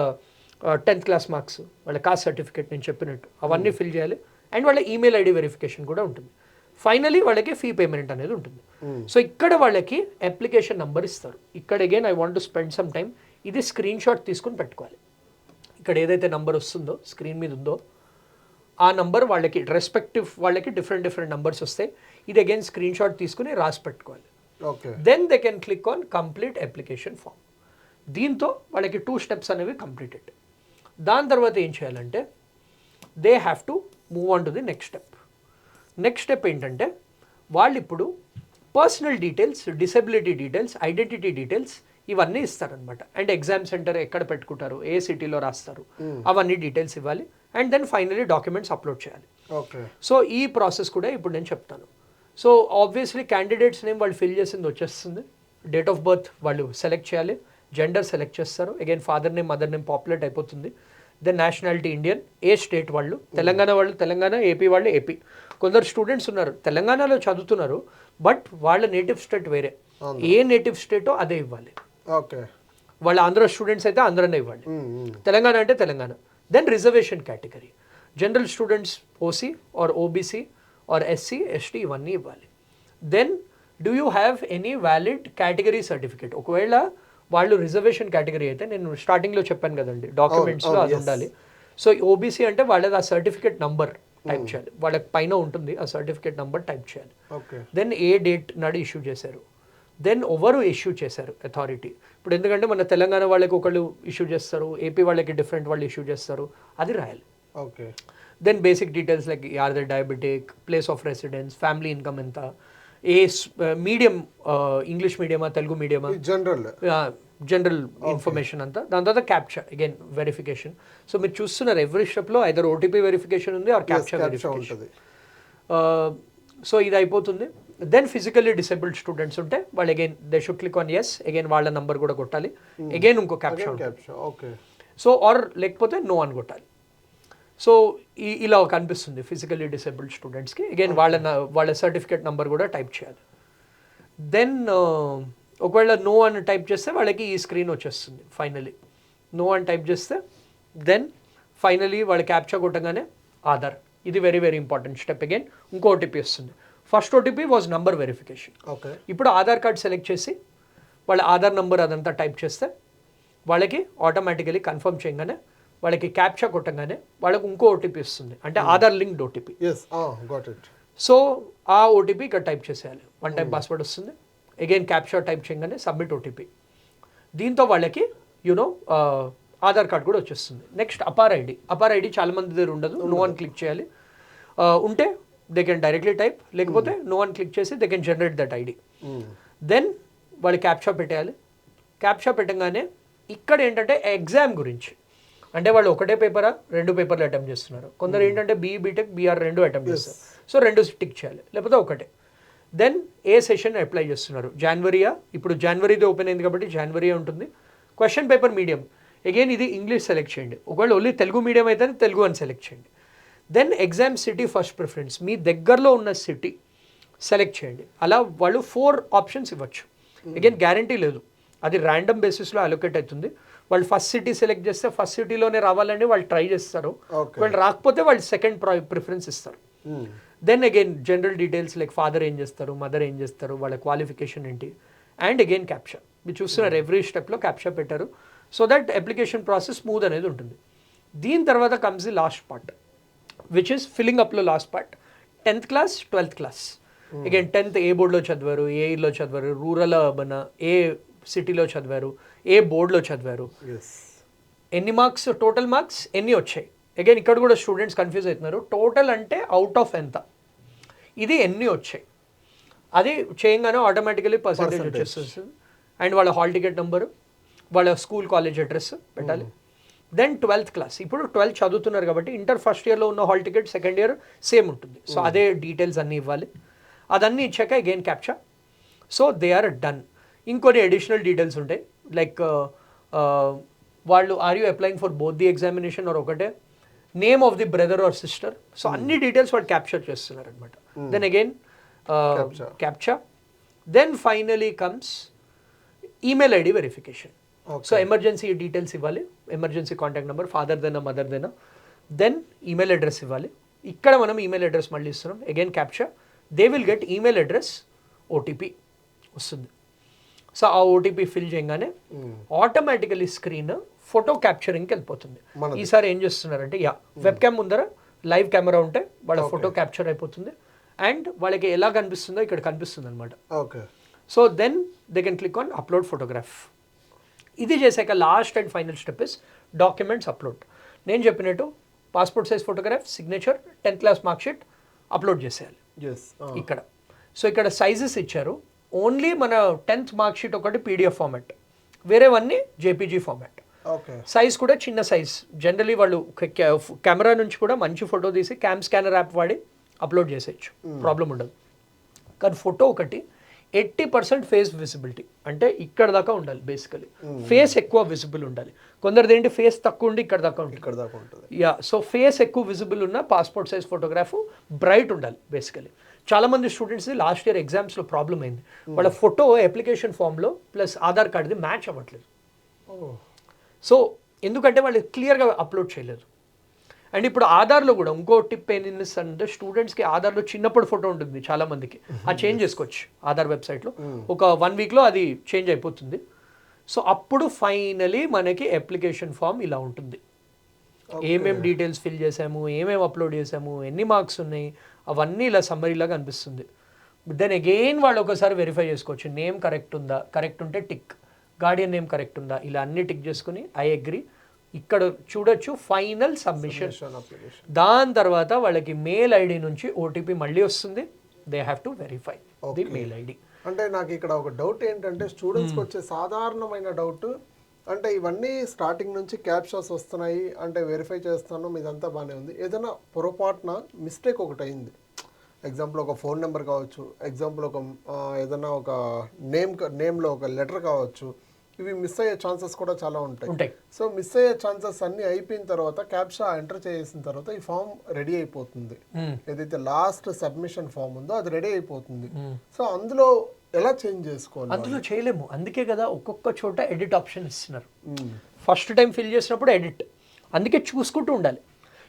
10th క్లాస్ మార్క్స్, వాళ్ళ కాస్ట్ సర్టిఫికేట్ నేను చెప్పినట్టు అవన్నీ ఫిల్ చేయాలి. అండ్ వాళ్ళ ఈమెయిల్ ఐడి వెరిఫికేషన్ కూడా ఉంటుంది. ఫైనలీ వాళ్ళకి ఫీ పేమెంట్ అనేది ఉంటుంది. సో ఇక్కడ వాళ్ళకి అప్లికేషన్ నెంబర్ ఇస్తారు. ఇక్కడ again I want to spend some time. ఇది స్క్రీన్ షాట్ తీసుకుని పెట్టుకోవాలి. ఇక్కడ ఏదైతే నెంబర్ వస్తుందో స్క్రీన్ మీద ఉందో ఆ నంబర్ వాళ్ళకి రెస్పెక్టివ్ వాళ్ళకి డిఫరెంట్ నంబర్స్ వస్తాయి. ఇది అగైన్ స్క్రీన్ షాట్ తీసుకుని రాసి పెట్టుకోవాలి. Then they can click on complete application form. దీంతో వాళ్ళకి 2 స్టెప్స్ అనేవి కంప్లీటెడ్. దాని తర్వాత ఏం చేయాలంటే they have to move on to the next step. Next step ఏంటంటే వాళ్ళు ఇప్పుడు personal details, disability details, identity details ఇవన్నీ ఇస్తారనమాట. అండ్ ఎగ్జామ్ సెంటర్ ఎక్కడ పెట్టుకుంటారు, ఏ సిటీలో రాస్తారు, అవన్నీ డీటెయిల్స్ ఇవ్వాలి. And then finally documents upload చేయాలి. ఓకే. సో ఈ ప్రాసెస్ కూడా ఇప్పుడు నేను చెప్తాను. సో ఆబ్వియస్లీ క్యాండిడేట్స్ నేమ్ వాళ్ళు ఫిల్ చేసింది వచ్చేస్తుంది, డేట్ ఆఫ్ బర్త్ వాళ్ళు సెలెక్ట్ చేయాలి, జెండర్ సెలెక్ట్ చేస్తారు, again father name mother name populate అయిపోతుంది, దెన్ నేషనాలిటీ ఇండియన్, ఏ స్టేట్ వాళ్ళు, తెలంగాణ వాళ్ళు తెలంగాణ, ఏపీ వాళ్ళు ఏపీ. కొందరు స్టూడెంట్స్ ఉన్నారు తెలంగాణలో చదువుతున్నారు బట్ వాళ్ళ నేటివ్ స్టేట్ వేరే, ఏ నేటివ్ స్టేటో అదే ఇవ్వాలి. ఓకే. వాళ్ళ ఆంధ్ర స్టూడెంట్స్ అయితే ఆంధ్రనే ఇవ్వాలి, తెలంగాణ అంటే Telangana. Then reservation category, general students OC or OBC or SC ST ఇవన్నీ ఇవ్వాలి. Then do you have any valid category certificate, ఒకవేళ వాళ్ళు రిజర్వేషన్ కేటగిరీ అయితే నేను స్టార్టింగ్లో చెప్పాను కదండి డాక్యుమెంట్స్లో అది ఉండాలి. సో ఓబీసీ అంటే వాళ్ళది ఆ సర్టిఫికేట్ నంబర్ టైప్ చేయాలి, వాళ్ళకి పైన ఉంటుంది ఆ సర్టిఫికేట్ నంబర్ టైప్ చేయాలి. దెన్ ఏ డేట్ నాడు ఇష్యూ చేశారు, దెన్ ఎవరు ఇష్యూ చేశారు అథారిటీ. ఇప్పుడు ఎందుకంటే మన తెలంగాణ వాళ్ళకి ఒకళ్ళు ఇష్యూ చేస్తారు, ఏపీ వాళ్ళకి డిఫరెంట్ వాళ్ళు ఇష్యూ చేస్తారు, అది రాయాలి. Okay. Then basic details like are the diabetic, place of residence, family income ఎంత, ఏ మీడియం, ఇంగ్లీష్ మీడియమా తెలుగు మీడియమా, జనరల్ ఇన్ఫర్మేషన్ అంతా. దాని తర్వాత క్యాప్చా, అగైన్ వెరిఫికేషన్. సో మీరు చూస్తున్నారు ఎవ్రీ స్టెప్లో ఐదర్ ఓటీపీ వెరిఫికేషన్ ఉంది ఆర్ క్యాప్చా వెరిఫికేషన్. సో ఇది అయిపోతుంది. దెన్ ఫిజికల్లీ డిసేబుల్డ్ స్టూడెంట్స్ ఉంటే వాళ్ళు again they should click on yes, again వాళ్ళ నంబర్ కూడా కొట్టాలి, అగైన్ ఇంకో క్యాప్చా. సో ఆర్ లేకపోతే నో అని కొట్టాలి. సో ఇలా కనిపిస్తుంది ఫిజికల్లీ డిసేబుల్డ్ స్టూడెంట్స్కి, అగైన్ వాళ్ళ సర్టిఫికేట్ నెంబర్ కూడా టైప్ చేయాలి. దెన్ ఒకవేళ నో అని టైప్ చేస్తే వాళ్ళకి ఈ స్క్రీన్ వచ్చేస్తుంది. ఫైనలీ నో అని టైప్ చేస్తే దెన్ ఫైనలీ వాళ్ళ క్యాప్చా కొట్టగానే ఆధార్, ఇది very very important step. Again ఇంకో ఓటీపీ వస్తుంది. First OTP was number verification. Okay. ఇప్పుడు ఆధార్ కార్డ్ సెలెక్ట్ చేసి వాళ్ళ ఆధార్ నంబర్ అదంతా టైప్ చేస్తే వాళ్ళకి ఆటోమేటికలీ కన్ఫర్మ్ చేయగానే వాళ్ళకి క్యాప్చా కొట్టగానే వాళ్ళకి ఇంకో ఓటీపీ వస్తుంది, అంటే ఆధార్ లింక్డ్ ఓటీపీ. సో ఆ ఓటీపీ ఇక్కడ టైప్ చేసేయాలి, వన్ టైం పాస్వర్డ్ వస్తుంది, అగైన్ క్యాప్చా టైప్ చేయగానే సబ్మిట్ ఓటీపీ. దీంతో వాళ్ళకి యూనో ఆధార్ కార్డ్ కూడా వచ్చేస్తుంది. నెక్స్ట్ అపార్ ఐడి చాలా మంది దగ్గర ఉండదు, నో అని క్లిక్ చేయాలి. ఉంటే దే కెన్ డైరెక్ట్లీ టైప్, లేకపోతే నో అని క్లిక్ చేసి they can generate that ID. Then వాళ్ళు క్యాప్చా పెట్టేయాలి. క్యాప్చా పెట్టగానే ఇక్కడ ఏంటంటే ఎగ్జామ్ గురించి, అంటే వాళ్ళు ఒకటే పేపరా 2 పేపర్లు అటెంప్ట్ చేస్తున్నారు, కొందరు ఏంటంటే బీఈ బీటెక్ బీఆర్ 2 అటెంప్ట్ చేస్తారు. సో 2 టిక్ చేయాలి, లేకపోతే ఒకటే. దెన్ ఏ సెషన్ అప్లై చేస్తున్నారు, జనవరియా, ఇప్పుడు జనవరిది ఓపెన్ అయింది కాబట్టి జనవరియా ఉంటుంది. క్వశ్చన్ పేపర్ మీడియం, అగైన్ ఇది ఇంగ్లీష్ సెలెక్ట్ చేయండి, ఒకవేళ ఓన్లీ తెలుగు మీడియం అయితే తెలుగు అని సెలెక్ట్ చేయండి. Then exam city first preference, మీ దగ్గరలో ఉన్న సిటీ సెలెక్ట్ చేయండి. అలా వాళ్ళు 4 ఆప్షన్స్ ఇవ్వచ్చు. అగైన్ గ్యారంటీ లేదు, అది ర్యాండమ్ బేసిస్లో అలొకేట్ అవుతుంది. వాళ్ళు ఫస్ట్ సిటీ సెలెక్ట్ చేస్తే ఫస్ట్ సిటీలోనే రావాలని వాళ్ళు ట్రై చేస్తారు, వాళ్ళు రాకపోతే వాళ్ళు సెకండ్ ప్రిఫరెన్స్ ఇస్తారు. Then again general details like father ఏం చేస్తారు, మదర్ ఏం చేస్తారు, వాళ్ళ క్వాలిఫికేషన్ ఏంటి, అండ్ అగైన్ క్యాప్చా. మీరు చూస్తున్నారు ఎవ్రీ స్టెప్లో క్యాప్చా పెట్టారు, so that application process smooth అనేది ఉంటుంది. దీని తర్వాత comes the last part, which is filling అప్లో last part. 10th class 12th class, again 10th ఏ బోర్డులో చదివారు, ఏ ఇయర్లో చదివారు, రూరల్ అర్బన్, ఏ సిటీలో చదివారు, ఏ బోర్డులో చదివారు, ఎన్ని మార్క్స్, టోటల్ మార్క్స్ ఎన్ని వచ్చాయి. అగైన్ ఇక్కడ కూడా స్టూడెంట్స్ కన్ఫ్యూజ్ అవుతున్నారు, టోటల్ అంటే అవుట్ ఆఫ్ ఎంత, ఇది ఎన్ని వచ్చాయి, అది చేయగానే ఆటోమేటికలీ పర్సంటేజ్ వచ్చేస్తుంది. అండ్ వాళ్ళ హాల్ టికెట్ నెంబరు, వాళ్ళ స్కూల్ కాలేజ్ అడ్రస్ పెట్టాలి. దెన్ 12th క్లాస్, ఇప్పుడు 12th చదువుతున్నారు కాబట్టి ఇంటర్ ఫస్ట్ ఇయర్లో ఉన్న hall ticket second year same ఉంటుంది, సో అదే డీటెయిల్స్ అన్నీ ఇవ్వాలి. అదన్నీ ఇచ్చాక again captcha. So they are done. ఇంకొన్ని అడిషనల్ డీటెయిల్స్ ఉంటాయి, లైక్ వాళ్ళు are you applying for both the examination are ఒకటే, name of the brother or sister, so అన్ని డీటెయిల్స్ వాళ్ళు క్యాప్చర్ చేస్తున్నారు అనమాట. Then again captcha. Then finally comes email ID verification. So emergency details ఇవ్వాలి, emergency contact number, father దైనా mother దైనా. Then email address ఇవ్వాలి, ఇక్కడ మనం ఈమెయిల్ అడ్రస్ మళ్ళీ ఇస్తున్నాం, again captcha. They will get email address, OTP వస్తుంది. సో ఆ ఓటీపీ ఫిల్ చేయగానే ఆటోమేటికలీ స్క్రీన్ ఫోటో క్యాప్చరింగ్కి వెళ్ళిపోతుంది. ఈసారి ఏం చేస్తున్నారంటే వెబ్ క్యామ్ ముందర లైవ్ కెమెరా ఉంటే వాళ్ళ ఫోటో క్యాప్చర్ అయిపోతుంది, అండ్ వాళ్ళకి ఎలా కనిపిస్తుందో ఇక్కడ కనిపిస్తుంది అనమాట. So then they can click on upload photograph. ఇది చేశాక last and final step is documents upload. నేను చెప్పినట్టు passport size photograph, signature, 10th class marksheet upload చేసేయాలి ఇక్కడ. సో ఇక్కడ సైజెస్ ఇచ్చారు, ఓన్లీ మన 10th మార్క్షీట్ ఒకటి పీడిఎఫ్ ఫార్మాట్, వేరేవన్నీ జేపీజీ ఫార్మాట్. ఓకే. సైజ్ కూడా చిన్న సైజ్. జనరలీ వాళ్ళు కెమెరా నుంచి కూడా మంచి ఫోటో తీసి క్యామ్ స్కానర్ యాప్ వాడి అప్లోడ్ చేసేయచ్చు, ప్రాబ్లం ఉండదు. కానీ ఫోటో ఒకటి 80% ఫేస్ విజిబిలిటీ, అంటే ఇక్కడ దాకా ఉండాలి బేసికలీ. ఫేస్ ఎక్కువ విజిబుల్ ఉండాలి. కొందరిది ఏంటి ఫేస్ తక్కువ ఉండి ఇక్కడ దాకా ఉంటుంది. యా, సో ఫేస్ ఎక్కువ విజిబుల్ ఉన్న పాస్పోర్ట్ సైజ్ ఫోటోగ్రాఫ్ బ్రైట్ ఉండాలి బేసికలీ. చాలామంది స్టూడెంట్స్ లాస్ట్ ఇయర్ ఎగ్జామ్స్లో ప్రాబ్లం అయింది, వాళ్ళ ఫోటో అప్లికేషన్ ఫామ్లో ప్లస్ ఆధార్ కార్డ్ది మ్యాచ్ అవ్వట్లేదు. సో ఎందుకంటే వాళ్ళు క్లియర్గా అప్లోడ్ చేయలేదు. అండ్ ఇప్పుడు ఆధార్లో కూడా ఇంకో టిప్ ఏంటంటే స్టూడెంట్స్కి ఆధార్లో చిన్నప్పుడు ఫోటో ఉంటుంది చాలామందికి, అది చేంజ్ చేసుకోవచ్చు ఆధార్ వెబ్సైట్లో. ఒక 1 వీక్లో అది చేంజ్ అయిపోతుంది. సో అప్పుడు ఫైనలీ మనకి అప్లికేషన్ ఫామ్ ఇలా ఉంటుంది. ఏమేం డీటెయిల్స్ ఫిల్ చేసాము, ఏమేమి అప్లోడ్ చేసాము, ఎన్ని మార్క్స్ ఉన్నాయి, అవన్నీ ఇలా సమ్మరీలాగా అనిపిస్తుంది. దెన్ అగైన్ వాళ్ళు ఒకసారి వెరిఫై చేసుకోవచ్చు, నేమ్ కరెక్ట్ ఉందా, కరెక్ట్ ఉంటే టిక్, గార్డియన్ నేమ్ కరెక్ట్ ఉందా, ఇలా అన్ని టిక్ చేసుకుని ఐ అగ్రీ ఇక్కడ చూడొచ్చు ఫైనల్ సబ్మిషన్. దాని తర్వాత వాళ్ళకి మెయిల్ ఐడి నుంచి ఓటీపీ మళ్ళీ వస్తుంది. They have to verify the mail ID. అంటే నాకు ఇక్కడ ఒక డౌట్ ఏంటంటే స్టూడెంట్స్కి వచ్చే సాధారణమైన డౌట్, అంటే ఇవన్నీ స్టార్టింగ్ నుంచి క్యాప్షాస్ వస్తున్నాయి, అంటే వెరిఫై చేస్తాను ఇదంతా బాగానే ఉంది, ఏదైనా పొరపాటున మిస్టేక్ ఒకటి అయింది, ఎగ్జాంపుల్ ఒక ఫోన్ నెంబర్ కావచ్చు, ఎగ్జాంపుల్ ఒక ఏదైనా ఒక నేమ్లో ఒక లెటర్ కావచ్చు, ఇవి మిస్ అయ్యే ఛాన్సెస్ కూడా చాలా ఉంటాయి. సో మిస్ అయ్యే ఛాన్సెస్ అన్ని అయిపోయిన తర్వాత క్యాప్షా ఎంటర్ చేసిన తర్వాత ఈ ఫామ్ రెడీ అయిపోతుంది. ఏదైతే లాస్ట్ సబ్మిషన్ ఫామ్ ఉందో అది రెడీ అయిపోతుంది. సో అందులో ఎలా చేంజ్ చేసుకోవాలి? అందులో చేయలేము, అందుకే కదా ఒక్కొక్క చోట ఎడిట్ ఆప్షన్ ఇస్తున్నారు. ఫస్ట్ టైం ఫిల్ చేసినప్పుడు ఎడిట్, అందుకే చూసుకుంటూ ఉండాలి.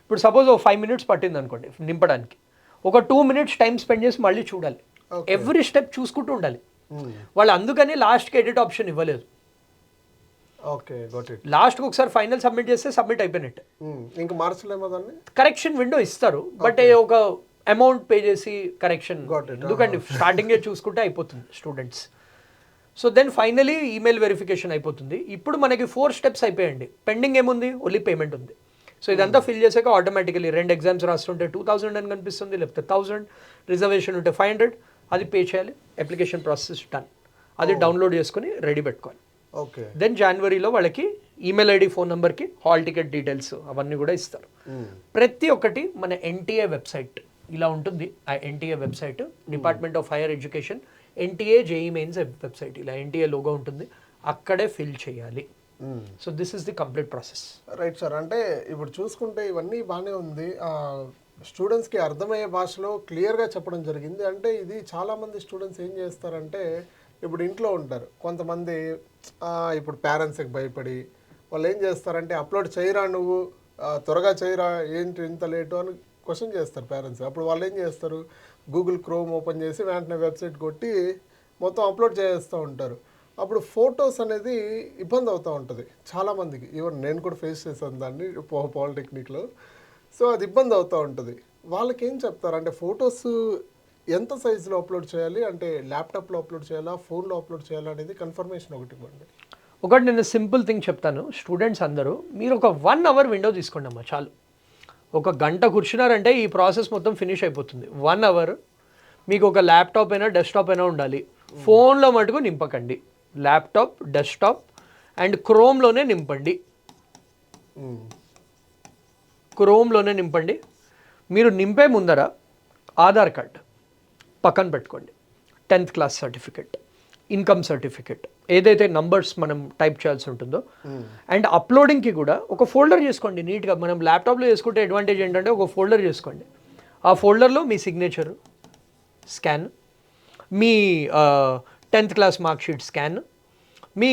ఇప్పుడు సపోజ్ ఒక 5 minutes పట్టింది అనుకోండి నింపడానికి, ఒక 2 minutes టైం స్పెండ్ చేసి మళ్ళీ చూడాలి. ఎవ్రీ స్టెప్ చూసుకుంటూ ఉండాలి. వాళ్ళు అందుకని లాస్ట్కి ఎడిట్ ఆప్షన్ ఇవ్వలేదు. Okay, got it. లాస్ట్కి ఒకసారి ఫైనల్ సబ్మిట్ చేస్తే సబ్మిట్ అయిపోయినట్టు. ఇంకా మార్చలేమో దాన్ని. కరెక్షన్ విండో ఇస్తారు, బట్ ఒక అమౌంట్ పే చేసి కరెక్షన్ ఎందుకండి, స్టార్టింగే చూసుకుంటే అయిపోతుంది students. So then finally email verification అయిపోతుంది. ఇప్పుడు మనకి 4 steps అయిపోయండి. పెండింగ్ ఏముంది, ఓన్లీ పేమెంట్ ఉంది. సో ఇదంతా ఫిల్ చేసాక ఆటోమేటికలీ 2 exams రాస్తుంటే 2000 అని కనిపిస్తుంది, లేకపోతే 1000, రిజర్వేషన్ ఉంటే 500, అది పే చేయాలి. Application process done. అది డౌన్లోడ్ చేసుకుని రెడీ పెట్టుకోవాలి. ఓకే. దెన్ జనవరిలో వాళ్ళకి ఈమెయిల్ ఐడి, ఫోన్ నెంబర్కి హాల్ టికెట్ డీటెయిల్స్ అవన్నీ కూడా ఇస్తారు. ప్రతి ఒక్కటి మన ఎన్టీఏ వెబ్సైట్ ఇలా ఉంటుంది. ఆ NTA website department of higher education NTA JEE mains website, ఇలా ఎన్టీఏ లోగో ఉంటుంది, అక్కడే ఫిల్ చేయాలి. So this is the complete process. Right sir. అంటే ఇప్పుడు చూసుకుంటే ఇవన్నీ బాగానే ఉంది, స్టూడెంట్స్కి అర్థమయ్యే భాషలో క్లియర్గా చెప్పడం జరిగింది. అంటే ఇది చాలామంది స్టూడెంట్స్ ఏం చేస్తారంటే ఇప్పుడు ఇంట్లో ఉంటారు కొంతమంది, ఇప్పుడు పేరెంట్స్కి భయపడి వాళ్ళు ఏం చేస్తారంటే అప్లోడ్ చేయరా నువ్వు, త్వరగా చేయరా, ఏంటి ఇంత లేటు అని క్వశ్చన్ చేస్తారు పేరెంట్స్. అప్పుడు వాళ్ళు ఏం చేస్తారు, గూగుల్ క్రోమ్ ఓపెన్ చేసి వెంటనే వెబ్సైట్ కొట్టి మొత్తం అప్లోడ్ చేస్తూ ఉంటారు. అప్పుడు ఫొటోస్ అనేది ఇబ్బంది అవుతూ ఉంటుంది చాలామందికి. ఈవెన్ నేను కూడా ఫేస్ చేశాను దాన్ని పాలిటెక్నిక్లో. సో అది ఇబ్బంది అవుతూ ఉంటుంది. వాళ్ళకి ఏం చెప్తారు అంటే ఫొటోస్ ఎంత సైజులో అప్లోడ్ చేయాలి, అంటే ల్యాప్టాప్లో అప్లోడ్ చేయాలా, ఫోన్లో అప్లోడ్ చేయాలా అనేది కన్ఫర్మేషన్ ఒకటి ఇవ్వండి. ఒకటి నేను సింపుల్ థింగ్ చెప్తాను, స్టూడెంట్స్ అందరూ మీరు ఒక 1 hour విండో తీసుకోండి అమ్మా చాలు. 1 గంట కూర్చున్నారంటే ఈ ప్రాసెస్ మొత్తం ఫినిష్ అయిపోతుంది. 1 hour మీకు ఒక ల్యాప్టాప్ అయినా డెస్క్టాప్ అయినా ఉండాలి. ఫోన్లో మటుకు నింపకండి, ల్యాప్టాప్, డెస్క్టాప్ అండ్ క్రోమ్లోనే నింపండి. క్రోమ్లోనే నింపండి. మీరు నింపే ముందర ఆధార్ కార్డ్ పక్కన పెట్టుకోండి, 10th class certificate, income certificate, ఏదైతే నంబర్స్ మనం టైప్ చేయాల్సి ఉంటుందో. అండ్ అప్లోడింగ్కి కూడా ఒక ఫోల్డర్ చేసుకోండి నీట్గా. మనం ల్యాప్టాప్లో చేసుకుంటే అడ్వాంటేజ్ ఏంటంటే ఒక ఫోల్డర్ చేసుకోండి. ఆ ఫోల్డర్లో మీ సిగ్నేచరు స్కాన్, మీ 10th class mark sheet scan, మీ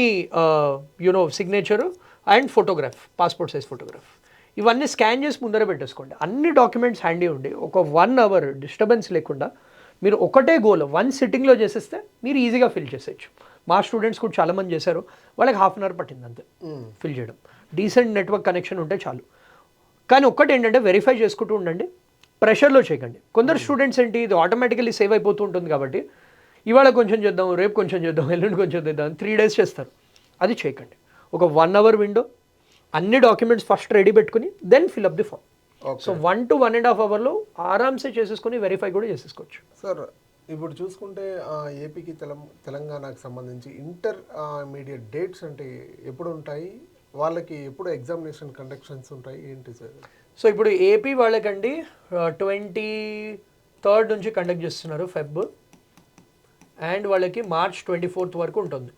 signature and photograph, passport size photograph, ఇవన్నీ స్కాన్ చేసి ముందర పెట్టేసుకోండి. అన్ని డాక్యుమెంట్స్ హ్యాండీ ఉండి ఒక 1 hour డిస్టర్బెన్స్ లేకుండా మీరు ఒకటే గోల్ 1 sittingలో చేసేస్తే మీరు ఈజీగా ఫిల్ చేసేయచ్చు. మా స్టూడెంట్స్ కూడా చాలామంది చేశారు, వాళ్ళకి 1/2 hour పట్టింది అంతే ఫిల్ చేయడం. డీసెంట్ నెట్వర్క్ కనెక్షన్ ఉంటే చాలు. కానీ ఒక్కటి ఏంటంటే వెరిఫై చేసుకుంటూ ఉండండి, ప్రెషర్లో చేయకండి. కొందరు స్టూడెంట్స్ ఏంటి, ఇది ఆటోమేటికలీ సేవ్ అయిపోతూ ఉంటుంది కాబట్టి ఇవాళ కొంచెం చేద్దాం, రేపు కొంచెం చేద్దాం, ఎల్లుండి కొంచెం చేద్దాం, 3 days చేస్తారు. అది చేయకండి. ఒక 1 hour విండో, అన్ని డాక్యుమెంట్స్ ఫస్ట్ రెడీ పెట్టుకుని then fill up the form. So 1 to 1.5 hourలో ఆరామ్సే చేసేసుకొని వెరిఫై కూడా చేసేసుకోవచ్చు. సార్ ఇప్పుడు చూసుకుంటే ఏపీకి తెలంగాణకు సంబంధించి ఇంటర్మీడియట్ డేట్స్ అంటే ఎప్పుడు ఉంటాయి, వాళ్ళకి ఎప్పుడు ఎగ్జామినేషన్ కండక్షన్స్ ఉంటాయి ఏంటి సార్? సో ఇప్పుడు ఏపీ వాళ్ళకండి 23rd నుంచి కండక్ట్ చేస్తున్నారు ఫెబ్, అండ్ వాళ్ళకి March 24th వరకు ఉంటుంది.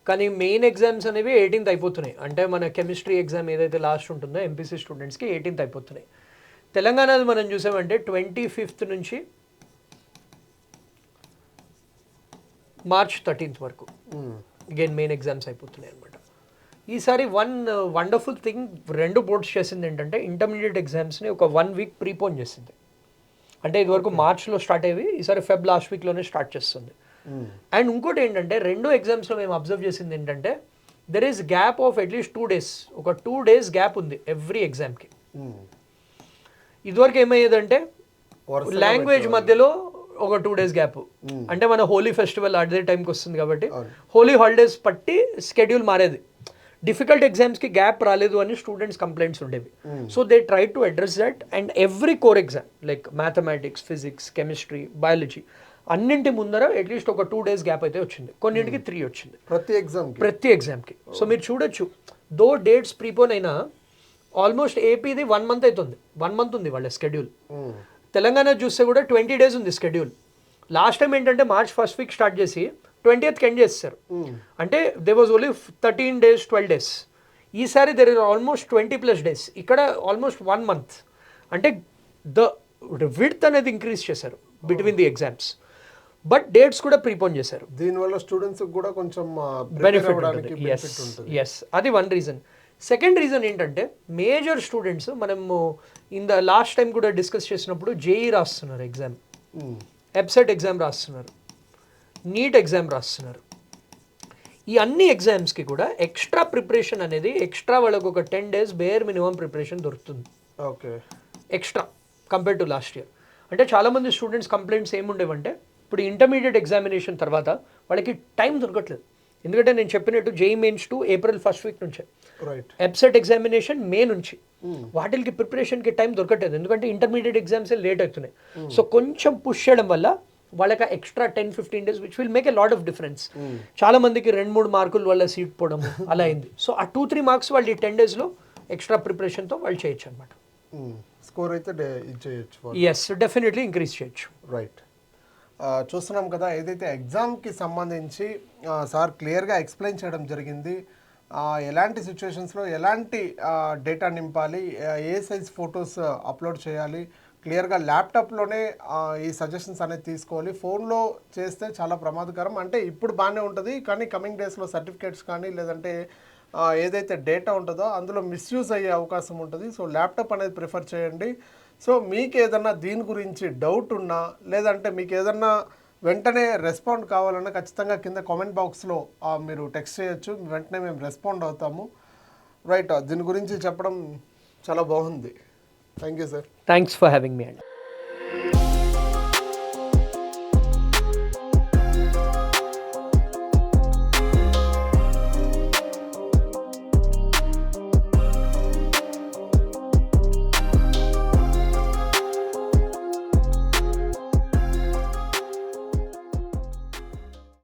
కానీ మెయిన్ ఎగ్జామ్స్ అనేవి 18th అయిపోతున్నాయి. అంటే మన కెమిస్ట్రీ ఎగ్జామ్ ఏదైతే లాస్ట్ ఉంటుందో ఎంపీసీ స్టూడెంట్స్కి 18th అయిపోతున్నాయి. తెలంగాణలో మనం చూసామంటే 25th నుంచి March 13th వరకు అగైన్ మెయిన్ ఎగ్జామ్స్ అయిపోతున్నాయి అనమాట. ఈసారి వండర్ఫుల్ థింగ్ రెండు బోర్డ్స్ చేసింది ఏంటంటే ఇంటర్మీడియట్ ఎగ్జామ్స్ని ఒక 1 వీక్ ప్రీపోన్ చేసింది. అంటే ఇదివరకు మార్చ్లో స్టార్ట్ అయ్యి ఈసారి ఫెబ్ లాస్ట్ వీక్లోనే స్టార్ట్ చేస్తుంది. అండ్ ఇంకోటి ఏంటంటే రెండు ఎగ్జామ్స్లో మేము అబ్జర్వ్ చేసింది ఏంటంటే there is gap of at least 2 days, ఒక 2 days గ్యాప్ ఉంది ఎవ్రీ ఎగ్జామ్కి. ఇదివరకు ఏమయ్యేదంటే లాంగ్వేజ్ మధ్యలో ఒక 2 days గ్యాప్, అంటే మన హోలీ ఫెస్టివల్ అదే టైంకి వస్తుంది కాబట్టి హోలీ హాలిడేస్ పట్టి స్కెడ్యూల్ మారేది. డిఫికల్ట్ ఎగ్జామ్స్కి గ్యాప్ రాలేదు అని స్టూడెంట్స్ కంప్లైంట్స్ ఉండేవి. So they try to address that and every core exam like mathematics, physics, chemistry, biology అన్నింటి ముందర అట్లీస్ట్ ఒక 2 days గ్యాప్ అయితే వచ్చింది, కొన్నింటికి 3 వచ్చింది ప్రతి ఎగ్జామ్కి. సో మీరు చూడొచ్చు దో డేట్స్ ప్రీపోన్ అయినా ఆల్మోస్ట్ ఏపీది 1 month అవుతుంది, 1 month ఉంది వాళ్ళ స్కెడ్యూల్. తెలంగాణ చూస్తే కూడా 20 days ఉంది స్కెడ్యూల్. లాస్ట్ టైం ఏంటంటే March 1st week స్టార్ట్ చేసి 20th ఎండ్ చేస్తారు. అంటే they was only 13 days, 12 days. ఈసారి దెర్ ఇస్ ఆల్మోస్ట్ 20+ days, ఇక్కడ ఆల్మోస్ట్ 1 month. అంటే ద విడ్త్ అనేది ఇంక్రీజ్ చేశారు between the exams, but dates కూడా ప్రీపోన్ చేశారు. దీనివల్ల స్టూడెంట్స్ కూడా కొంచెం బెనిఫిట్ ఉంటుంది. ఎస్, అది వన్ రీజన్. సెకండ్ రీజన్ ఏంటంటే మేజర్ స్టూడెంట్స్ మనము ఇన్ ద లాస్ట్ టైం కూడా డిస్కస్ చేసినప్పుడు జేఈ రాస్తున్నారు ఎగ్జామ్, ఎబ్సెట్ ఎగ్జామ్ రాస్తున్నారు, నీట్ ఎగ్జామ్ రాస్తున్నారు. ఈ అన్ని ఎగ్జామ్స్కి కూడా ఎక్స్ట్రా ప్రిపరేషన్ అనేది ఎక్స్ట్రా వాళ్ళకు ఒక 10 days బేర్ మినిమం ప్రిపరేషన్ దొరుకుతుంది. Okay, extra compare to last year. అంటే చాలామంది స్టూడెంట్స్ కంప్లైంట్స్ ఏముండేవంటే ఇప్పుడు ఇంటర్మీడియట్ ఎగ్జామినేషన్ తర్వాత వాళ్ళకి టైం దొరకట్లేదు. ఎందుకంటే నేను చెప్పినట్టు JEE mains 2 April 1st week నుంచే, ఎబ్సెట్ ఎగ్జామినేషన్ మే నుంచి, వాటికి ప్రిపరేషన్కి టైం దొరకట్లేదు ఎందుకంటే ఇంటర్మీడియట్ ఎగ్జామ్సే లేట్ అవుతున్నాయి. సో కొంచెం పుష్ చేయడం వల్ల వాళ్ళకి extra 10-15 days which will make a lot of difference. చాలా మందికి 2-3 మార్కులు వల్ల సీట్ పోవడం అలా అయింది. సో ఆ 2-3 marks వాళ్ళు ఈ 10 daysలో ఎక్స్ట్రా ప్రిపరేషన్తో వాళ్ళు చేయొచ్చు అనమాట. స్కోర్ అయితే చేయొచ్చు. ఎస్, డెఫినెట్లీ ఇంక్రీజ్ చేయొచ్చు. రైట్, చూస్తున్నాం కదా ఏదైతే ఎగ్జామ్కి సంబంధించి సార్ క్లియర్గా ఎక్స్ప్లెయిన్ చేయడం జరిగింది. ఎలాంటి సిచ్యువేషన్స్లో ఎలాంటి డేటా నింపాలి, ఏ సైజ్ ఫొటోస్ అప్లోడ్ చేయాలి, క్లియర్గా ల్యాప్టాప్లోనే ఈ సజెషన్స్ అనేది తీసుకోవాలి. ఫోన్లో చేస్తే చాలా ప్రమాదకరం. అంటే ఇప్పుడు బాగానే ఉంటుంది కానీ కమింగ్ డేస్లో సర్టిఫికేట్స్ కానీ లేదంటే ఏదైతే డేటా ఉంటుందో అందులో మిస్యూజ్ అయ్యే అవకాశం ఉంటుంది. సో ల్యాప్టాప్ అనేది ప్రిఫర్ చేయండి. సో మీకు ఏదన్నా దీని గురించి డౌట్ ఉన్నా లేదంటే మీకు ఏదన్నా వెంటనే రెస్పాండ్ కావాలన్నా ఖచ్చితంగా కింద కామెంట్ బాక్స్లో మీరు టెక్స్ట్ చేయొచ్చు, వెంటనే మేము రెస్పాండ్ అవుతాము. రైట్, దీని గురించి చెప్పడం చాలా బాగుంది. Thank you sir. Thanks for having me అండి.